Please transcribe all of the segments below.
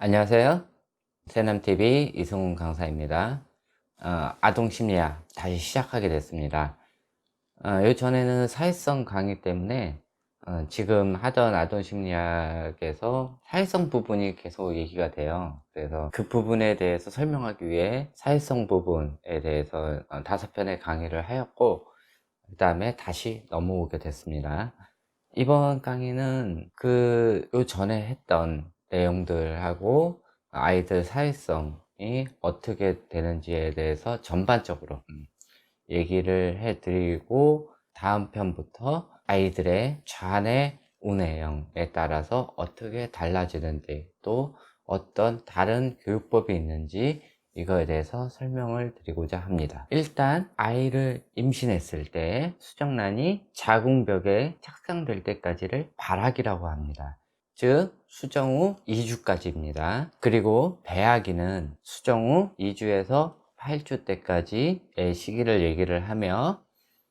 안녕하세요. 새남TV 이승훈 강사입니다. 아동심리학 다시 시작하게 됐습니다. 전에는 사회성 강의 때문에 지금 하던 아동심리학에서 사회성 부분이 계속 얘기가 돼요. 그래서 그 부분에 대해서 설명하기 위해 사회성 부분에 대해서 5편의 강의를 하였고, 그 다음에 다시 넘어오게 됐습니다. 이번 강의는 요 전에 했던 내용들하고 아이들 사회성이 어떻게 되는지에 대해서 전반적으로 얘기를 해드리고, 다음 편부터 아이들의 좌뇌 우뇌형에 따라서 어떻게 달라지는지, 또 어떤 다른 교육법이 있는지 이거에 대해서 설명을 드리고자 합니다. 일단 아이를 임신했을 때 수정란이 자궁벽에 착상될 때까지를 발학이라고 합니다. 즉 수정 후 2주까지입니다. 그리고 배아기는 수정 후 2주에서 8주 때까지의 시기를 얘기를 하며,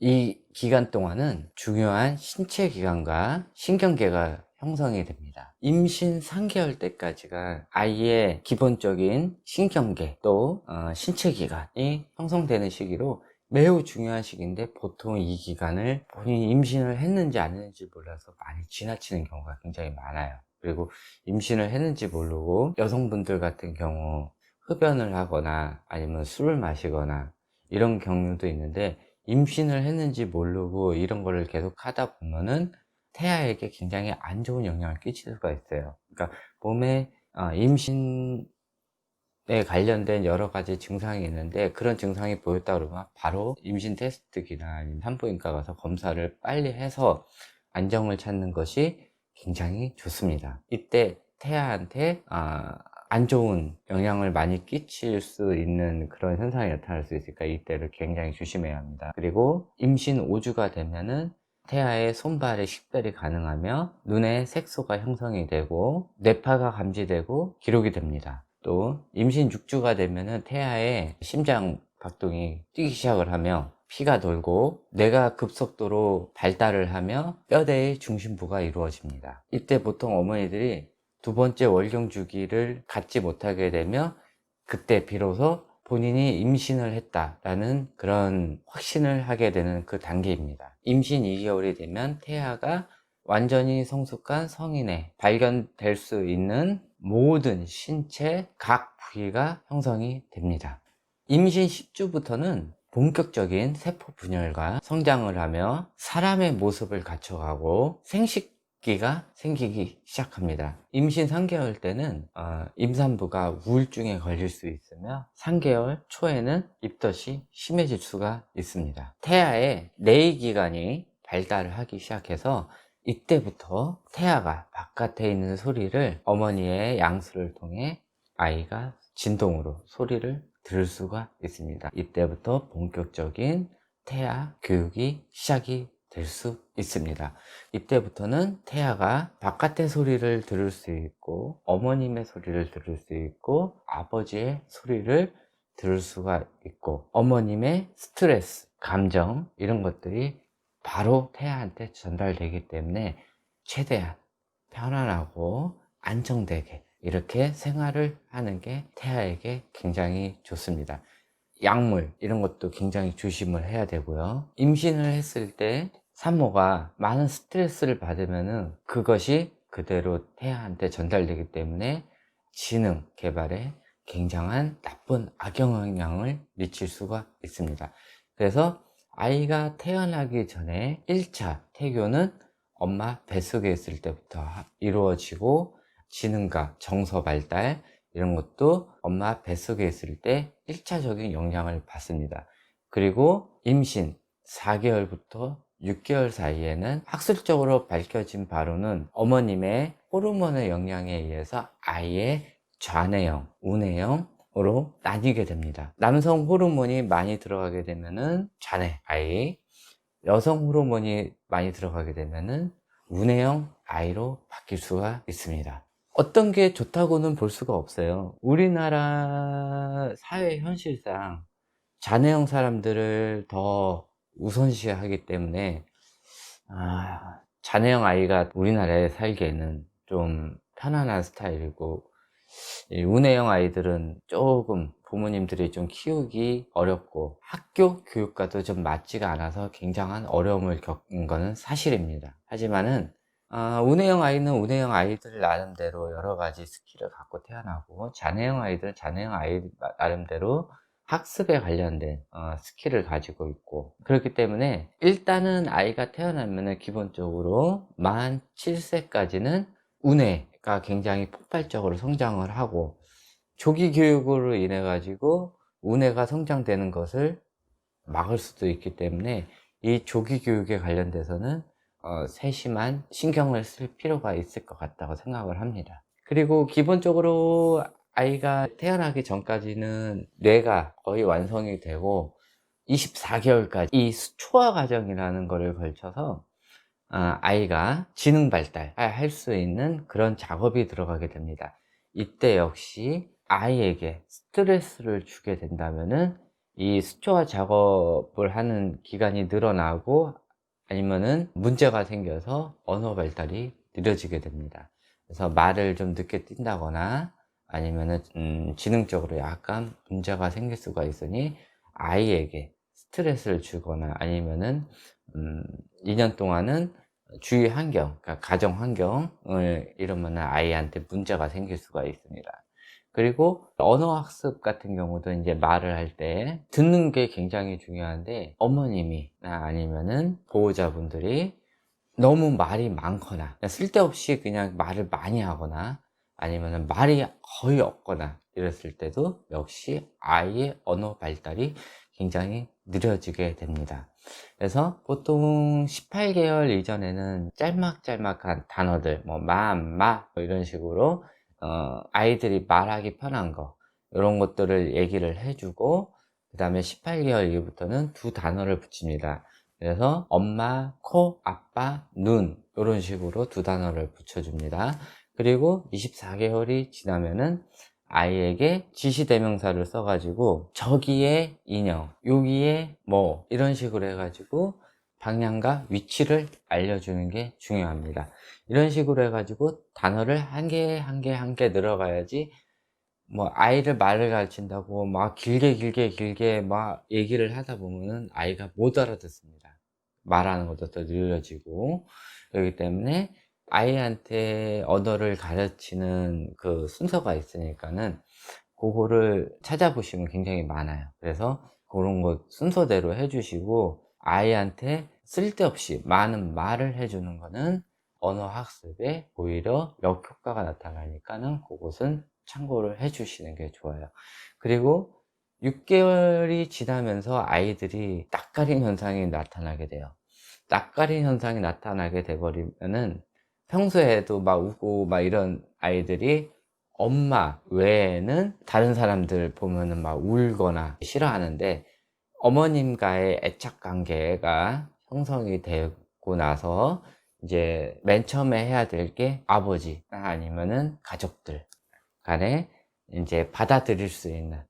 이 기간 동안은 중요한 신체 기관과 신경계가 형성이 됩니다. 임신 3개월 때까지가 아이의 기본적인 신경계 또 신체 기관이 형성되는 시기로 매우 중요한 시기인데, 보통 이 기간을 본인이 임신을 했는지 안 했는지 몰라서 많이 지나치는 경우가 굉장히 많아요. 그리고 임신을 했는지 모르고 여성분들 같은 경우 흡연을 하거나 아니면 술을 마시거나 이런 경우도 있는데, 임신을 했는지 모르고 이런 거를 계속 하다 보면은 태아에게 굉장히 안 좋은 영향을 끼칠 수가 있어요. 그러니까 몸에 임신에 관련된 여러 가지 증상이 있는데, 그런 증상이 보였다 그러면 바로 임신 테스트기나 아니면 산부인과 가서 검사를 빨리 해서 안정을 찾는 것이 굉장히 좋습니다. 이때 태아한테 안 좋은 영향을 많이 끼칠 수 있는 그런 현상이 나타날 수 있으니까 이때를 굉장히 조심해야 합니다. 그리고 임신 5주가 되면은 태아의 손발에 식별이 가능하며 눈에 색소가 형성이 되고 뇌파가 감지되고 기록이 됩니다. 또 임신 6주가 되면은 태아의 심장 박동이 뛰기 시작을 하며 피가 돌고 뇌가 급속도로 발달을 하며 뼈대의 중심부가 이루어집니다. 이때 보통 어머니들이 두 번째 월경 주기를 갖지 못하게 되며, 그때 비로소 본인이 임신을 했다라는 그런 확신을 하게 되는 그 단계입니다. 임신 2개월이 되면 태아가 완전히 성숙한 성인에 발견될 수 있는 모든 신체 각 부위가 형성이 됩니다. 임신 10주부터는 본격적인 세포 분열과 성장을 하며 사람의 모습을 갖춰가고 생식기가 생기기 시작합니다. 임신 3개월 때는 임산부가 우울증에 걸릴 수 있으며 3개월 초에는 입덧이 심해질 수가 있습니다. 태아의 내의기관이 발달을 하기 시작해서 이때부터 태아가 바깥에 있는 소리를 어머니의 양수를 통해 아이가 진동으로 소리를 들을 수가 있습니다. 이때부터 본격적인 태아 교육이 시작이 될 수 있습니다. 이때부터는 태아가 바깥의 소리를 들을 수 있고 어머님의 소리를 들을 수 있고 아버지의 소리를 들을 수가 있고, 어머님의 스트레스, 감정 이런 것들이 바로 태아한테 전달되기 때문에 최대한 편안하고 안정되게 이렇게 생활을 하는 게 태아에게 굉장히 좋습니다. 약물 이런 것도 굉장히 조심을 해야 되고요. 임신을 했을 때 산모가 많은 스트레스를 받으면은 그것이 그대로 태아한테 전달되기 때문에 지능 개발에 굉장한 나쁜 악영향을 미칠 수가 있습니다. 그래서 아이가 태어나기 전에 1차 태교는 엄마 뱃속에 있을 때부터 이루어지고, 지능과 정서 발달 이런 것도 엄마 뱃속에 있을 때 1차적인 영향을 받습니다. 그리고 임신 4개월부터 6개월 사이에는 학술적으로 밝혀진 바로는 어머님의 호르몬의 영향에 의해서 아이의 좌뇌형, 우뇌형으로 나뉘게 됩니다. 남성 호르몬이 많이 들어가게 되면은 좌뇌 아이, 여성 호르몬이 많이 들어가게 되면은 우뇌형 아이로 바뀔 수가 있습니다. 어떤 게 좋다고는 볼 수가 없어요. 우리나라 사회 현실상 자녀형 사람들을 더 우선시하기 때문에 자녀형 아이가 우리나라에 살기에는 좀 편안한 스타일이고, 이 운해형 아이들은 조금 부모님들이 좀 키우기 어렵고 학교 교육과도 좀 맞지가 않아서 굉장한 어려움을 겪은 거는 사실입니다. 하지만은 운해형 아이는 운해형 아이들 나름대로 여러 가지 스킬을 갖고 태어나고, 잔해형 아이들은 잔해형 아이 나름대로 학습에 관련된 스킬을 가지고 있고, 그렇기 때문에 일단은 아이가 태어나면은 기본적으로 만 7세까지는 운해가 굉장히 폭발적으로 성장을 하고, 조기 교육으로 인해 가지고 운해가 성장되는 것을 막을 수도 있기 때문에 이 조기 교육에 관련돼서는 세심한 신경을 쓸 필요가 있을 것 같다고 생각을 합니다. 그리고 기본적으로 아이가 태어나기 전까지는 뇌가 거의 완성이 되고 24개월까지 이 수초화 과정이라는 거를 걸쳐서 아이가 지능 발달할 수 있는 그런 작업이 들어가게 됩니다. 이때 역시 아이에게 스트레스를 주게 된다면은 이 수초화 작업을 하는 기간이 늘어나고, 아니면은 문제가 생겨서 언어 발달이 느려지게 됩니다. 그래서 말을 좀 늦게 띈다거나 아니면은 지능적으로 약간 문제가 생길 수가 있으니, 아이에게 스트레스를 주거나 아니면은 2년 동안은 주위 환경, 그러니까 가정 환경을 이러면 아이한테 문제가 생길 수가 있습니다. 그리고 언어 학습 같은 경우도 이제 말을 할 때 듣는 게 굉장히 중요한데, 어머님이나 아니면은 보호자분들이 너무 말이 많거나 쓸데없이 그냥 말을 많이 하거나 아니면은 말이 거의 없거나 이랬을 때도 역시 아이의 언어 발달이 굉장히 느려지게 됩니다. 그래서 보통 18개월 이전에는 짤막짤막한 단어들, 뭐 마 이런 식으로 아이들이 말하기 편한 거, 이런 것들을 얘기를 해주고, 그 다음에 18개월 이후부터는 두 단어를 붙입니다. 그래서 엄마, 코, 아빠, 눈, 이런 식으로 두 단어를 붙여줍니다. 그리고 24개월이 지나면은 아이에게 지시대명사를 써가지고 저기에 인형, 여기에 뭐 이런 식으로 해가지고 방향과 위치를 알려주는 게 중요합니다. 이런 식으로 해가지고 단어를 한 개 한 개 한 개 늘어가야지, 뭐 아이를 말을 가르친다고 막 길게 막 얘기를 하다 보면은 아이가 못 알아듣습니다. 말하는 것도 더 느려지고. 그렇기 때문에 아이한테 언어를 가르치는 그 순서가 있으니까는 그거를 찾아보시면 굉장히 많아요. 그래서 그런 것 순서대로 해주시고, 아이한테 쓸데없이 많은 말을 해주는 거는 언어 학습에 오히려 역효과가 나타나니까는 그것은 참고를 해 주시는 게 좋아요. 그리고 6개월이 지나면서 아이들이 낯가림 현상이 나타나게 돼요. 낯가림 현상이 나타나게 돼 버리면은 평소에도 막 웃고 막 이런 아이들이 엄마 외에는 다른 사람들 보면은 막 울거나 싫어하는데, 어머님과의 애착 관계가 형성이 되고 나서 이제 맨 처음에 해야 될 게 아버지 아니면은 가족들 간에 이제 받아들일 수 있는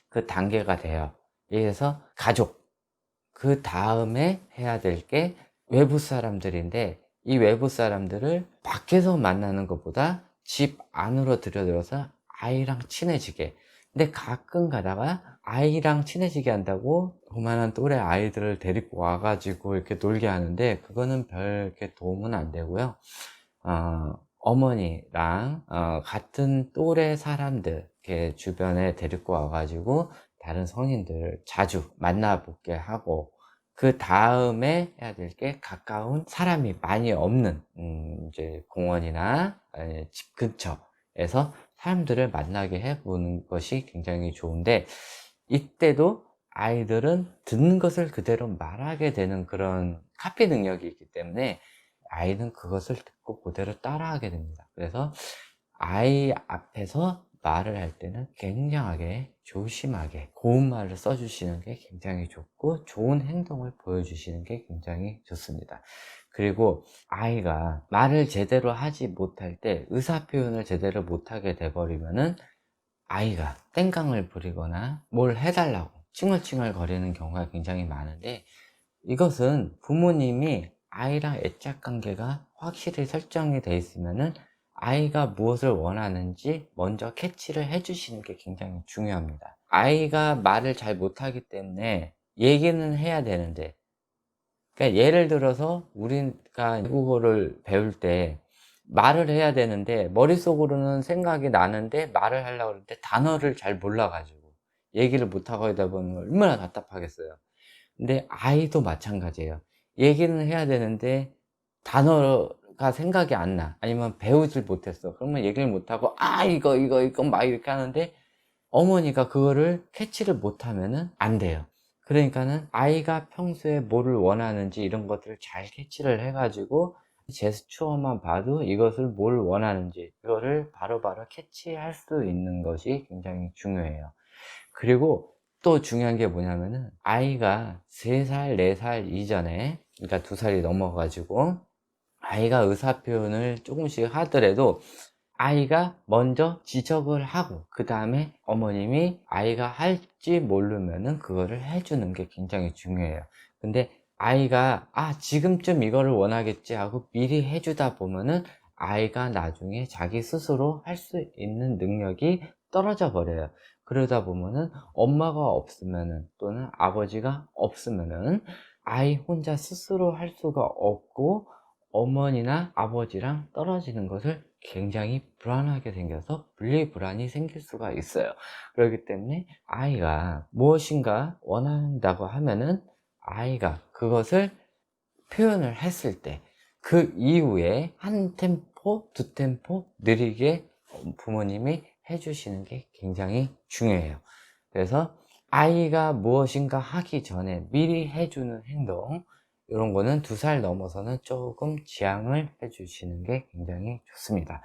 그 단계가 돼요. 그래서 가족, 그 다음에 해야 될 게 외부 사람들인데, 이 외부 사람들을 밖에서 만나는 것보다 집 안으로 들여들어서 아이랑 친해지게. 근데 가끔 가다가 아이랑 친해지게 한다고 그만한 또래 아이들을 데리고 와가지고 이렇게 놀게 하는데, 그거는 별 이렇게 도움은 안 되고요. 어머니랑 같은 또래 사람들 이렇게 주변에 데리고 와가지고 다른 성인들 자주 만나보게 하고, 그 다음에 해야 될 게 가까운 사람이 많이 없는 이제 공원이나 집 근처에서 사람들을 만나게 해보는 것이 굉장히 좋은데, 이때도 아이들은 듣는 것을 그대로 말하게 되는 그런 카피 능력이 있기 때문에 아이는 그것을 듣고 그대로 따라하게 됩니다. 그래서 아이 앞에서 말을 할 때는 굉장하게 조심하게 고운 말을 써주시는 게 굉장히 좋고, 좋은 행동을 보여주시는 게 굉장히 좋습니다. 그리고 아이가 말을 제대로 하지 못할 때, 의사 표현을 제대로 못하게 돼버리면은 아이가 땡깡을 부리거나 뭘 해달라고 칭얼칭얼 거리는 경우가 굉장히 많은데, 이것은 부모님이 아이랑 애착 관계가 확실히 설정이 되어 있으면은 아이가 무엇을 원하는지 먼저 캐치를 해 주시는 게 굉장히 중요합니다. 아이가 말을 잘 못하기 때문에 얘기는 해야 되는데, 그러니까 예를 들어서 우리가 외국어를 배울 때 말을 해야 되는데 머릿속으로는 생각이 나는데 말을 하려고 그럴 때 단어를 잘 몰라 가지고 얘기를 못 하고 하다 보면 얼마나 답답하겠어요. 근데 아이도 마찬가지예요. 얘기는 해야 되는데 단어가 생각이 안 나. 아니면 배우질 못했어. 그러면 얘기를 못 하고 이거 막 이렇게 하는데 어머니가 그거를 캐치를 못하면은 안 돼요. 그러니까는 아이가 평소에 뭐를 원하는지 이런 것들을 잘 캐치를 해 가지고 제스처만 봐도 이것을 뭘 원하는지 이거를 바로바로 캐치할 수 있는 것이 굉장히 중요해요. 그리고 또 중요한 게 뭐냐면은 아이가 3살, 4살 이전에, 그러니까 2살이 넘어 가지고 아이가 의사 표현을 조금씩 하더라도 아이가 먼저 지적을 하고 그 다음에 어머님이 아이가 할지 모르면은 그거를 해주는 게 굉장히 중요해요. 근데 아이가 지금쯤 이거를 원하겠지 하고 미리 해주다 보면은 아이가 나중에 자기 스스로 할 수 있는 능력이 떨어져 버려요. 그러다 보면은 엄마가 없으면은 또는 아버지가 없으면은 아이 혼자 스스로 할 수가 없고 어머니나 아버지랑 떨어지는 것을 굉장히 불안하게 생겨서 분리불안이 생길 수가 있어요. 그렇기 때문에 아이가 무엇인가 원한다고 하면은 아이가 그것을 표현을 했을 때 그 이후에 한 템포, 두 템포 느리게 부모님이 해주시는 게 굉장히 중요해요. 그래서 아이가 무엇인가 하기 전에 미리 해주는 행동, 이런 거는 2살 넘어서는 조금 지양을 해주시는 게 굉장히 좋습니다.